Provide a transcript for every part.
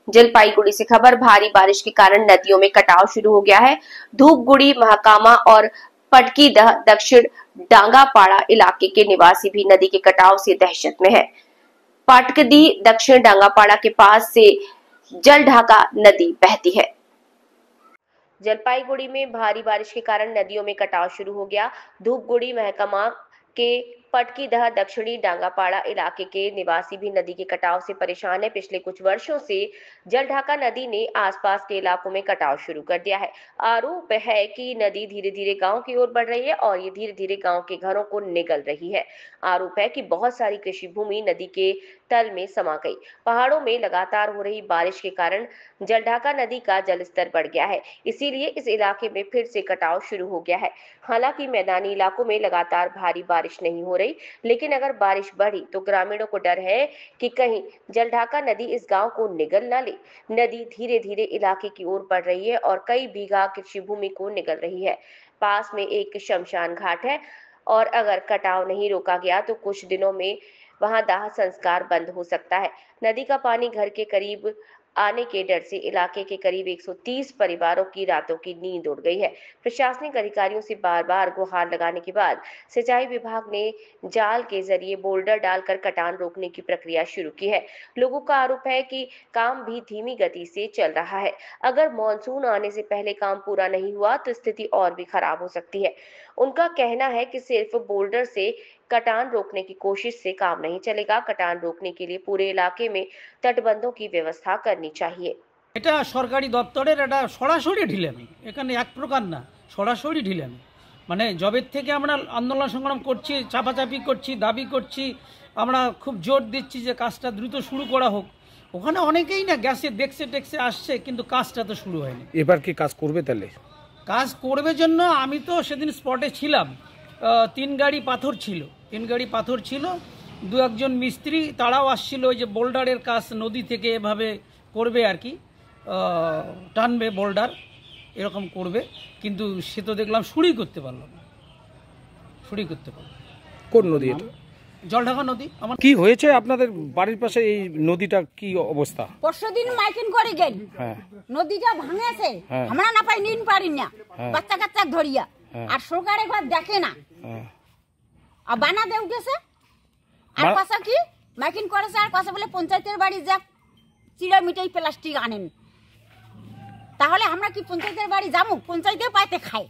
जलपाईगुड़ी से खबर। भारी बारिश के कारण नदियों में कटाव शुरू हो गया है। धूपगुड़ी, महाकामा और पटकीदह दक्षिण डांगापाड़ा इलाके के निवासी भी नदी के कटाव से दहशत में है। पाटकदी दक्षिण डांगापाड़ा के पास से जलढाका नदी बहती है। जलपाईगुड़ी में भारी बारिश के कारण नदियों में कटाव शुरू हो गया। धूपगुड़ी, महकमा के पटकीदह दक्षिणी डांगापाड़ा इलाके के निवासी भी नदी के कटाव से परेशान है। पिछले कुछ वर्षों से जलढाका नदी ने आसपास के इलाकों में कटाव शुरू कर दिया है। आरोप है कि नदी धीरे धीरे गांव की ओर बढ़ रही है और ये धीरे धीरे गांव के घरों को निगल रही है। आरोप है कि बहुत सारी कृषि भूमि नदी के तल में समा गई। पहाड़ों में लगातार हो रही बारिश के कारण जलढाका नदी का जलस्तर बढ़ गया है, इसीलिए इस इलाके में फिर से कटाव शुरू हो गया है। हालांकि मैदानी इलाकों में लगातार भारी बारिश नहीं हो रही, लेकिन अगर बारिश बढ़ी तो ग्रामीणों को डर है कि कहीं जलढाका नदी इस गांव को निगल न ले। नदी धीरे धीरे इलाके की ओर बढ़ रही है और कई बीघा कृषि भूमि को निगल रही है। पास में एक शमशान घाट है और अगर कटाव नहीं रोका गया तो कुछ दिनों में वहां दाह संस्कार बंद हो सकता है। नदी का पानी घर के करीब आने के डर से इलाके के करीब 130 परिवारों की रातों की नींद उड़ गई है। प्रशासनिक अधिकारियों से बार बार गुहार लगाने के बाद सिंचाई विभाग ने जाल के जरिए बोल्डर डालकर कटान रोकने की प्रक्रिया शुरू की है। लोगों का आरोप है कि काम भी धीमी गति से चल रहा है। अगर मानसून आने से पहले काम पूरा नहीं हुआ तो स्थिति और भी खराब हो सकती है। उनका कहना है कि सिर्फ बोल्डर से कटान रोकने की कोशिश से काम नहीं चलेगा। कटान रोकने के लिए पूरे इलाके में तटबंधों की व्यवस्था करनी चाहिए। এটা সরকারি দপ্তরের এটা সরাসরি ঢিলেমি, এখানে এক প্রকার না, সরাসরি ঢিলেমি। মানে জবের থেকে আমরা আন্দোলন সংগ্রাম করছি, চাপাচাপি করছি, দাবি করছি, আমরা খুব জোর দিচ্ছি যে কাজটা দ্রুত শুরু করা হোক। ওখানে অনেকেই না গ্যাসে দেখছে টেক্সে আসছে, কিন্তু কাজটা তো শুরু হয়নি। এবার কি কাজ করবে? তাহলে কাজ করবে জন্য আমি তো সেদিন স্পটে ছিলাম। 3 গাড়ি পাথর ছিল, 3 গাড়ি পাথর ছিল। দু একজন মিস্ত্রি তারাও আসছিল, ওই যে বোল্ডারের কাজ নদী থেকে এভাবে করবে আর কি, টানবে বোল্ডার এরকম করবে, কিন্তু সে তো দেখলাম শুরুই করতে পারলো না, শুরুই করতে পারলো। কোন নদী এটা? জলঢাকা নদী। আমার কি হয়েছে আপনাদের বাড়ির পাশে এই নদীটা কি অবস্থা? পরশুদিন মাইকিং করে গেল, হ্যাঁ নদীটা ভাঙেছে, আমরা না পাই নিন পারি না, বাচ্চা কাচ্চা ধরিয়া, আর সরকার একবার দেখে না, আর বানা দে উঠেছে। আর পাশা কি মাইকিং করেছে, আর পাশা বলে পঞ্চায়েতের বাড়ি যা চিড়া মিটাই প্লাস্টিক আনেন। তাহলে আমরা কি পঞ্চায়েতের বাড়ি যাবো? পঞ্চায়েতে পাইতে খাই,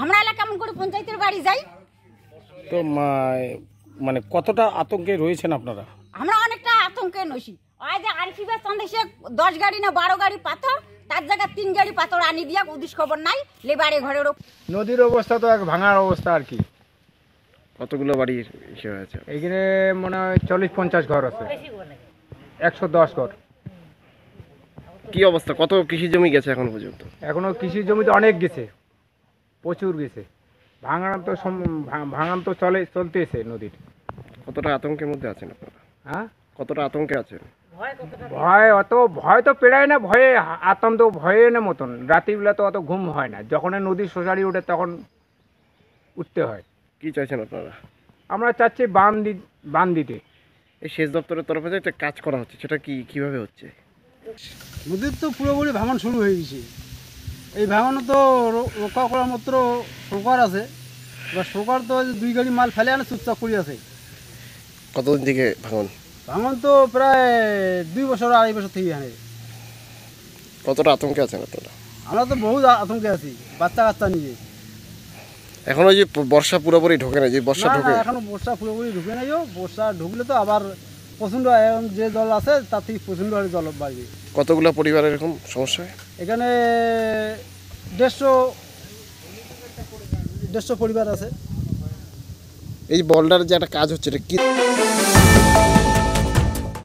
আমরা এলাকা কেমন করে পঞ্চায়েতের বাড়ি যাই? তো মানে কতটা আতঙ্কে রয়েছেন আপনারা? আমরা অনেকটা আতঙ্কে নসি। ওই যে আরিফিবা সন্দেশে 10 গাড়ি না 12 গাড়ি পাথর, তার জায়গায় 3 গাড়ি পাথর আনি দিয়া উদিস খবর নাই, লেবারে ঘরের নদীর অবস্থা তো এক ভাঙার অবস্থা আর কি। কতগুলো বাড়ি হিসেবে আছে এখানে? মনে হয় 40-50 ঘর আছে, 110 ঘর। কি অবস্থা? কত কৃষি জমি গেছে এখন পর্যন্ত? এখনো কৃষি জমিতে অনেক গেছে, প্রচুর গেছে। ভাঙান তো চলতেছে নদীর। কতটা আতঙ্কের মধ্যে আছেন আপনারা? হ্যাঁ, কতটা আতঙ্কে আছেন? ভয় তো পেরায় না, ভয়ে আতঙ্ক ভয়ে না মতন। রাত্রিবেলা তো অত ঘুম হয় না, যখন নদীর সোসারি ওঠে তখন উঠতে হয়। কি চাইছেন আপনারা? আমরা চাচ্ছি বাঁধ দিতে। এই সেচ দপ্তরের তরফে যে একটা কাজ করা হচ্ছে, সেটা কিভাবে হচ্ছে? নদীর তো পুরোপুরি ভাঙন শুরু হয়ে গেছে। এই ভাঙনও তো রক্ষা করার মাত্র সরকার আছে, এবার সরকার তো 2 গাড়ি মাল ফেলে আনে চুপচাপ করে আছে। কতদিন থেকে ভাঙন? ভাঙন তো প্রায় 2 বছর 2.5 বছর থেকে আনে। কতটা আতঙ্কে আছেন আপনারা? আমরা তো বহুত আতঙ্কে আছি, বাচ্চা কাচ্চা নিয়ে। এখনো যে বর্ষা পুরোপুরি ঢোকে না, যে বর্ষা ঢোকে এখনো বর্ষা পুরোপুরি ঢুকে নাই। বর্ষা ঢুকলে তো আবার প্রচণ্ড যে জল আছে তার থেকে প্রচণ্ড হারে জল বাড়বে। কতগুলো পরিবার এরকম সমস্যা? এখানে 150 পরিবার আছে। এই বোল্ডার যে একটা কাজ হচ্ছে, এটা কি?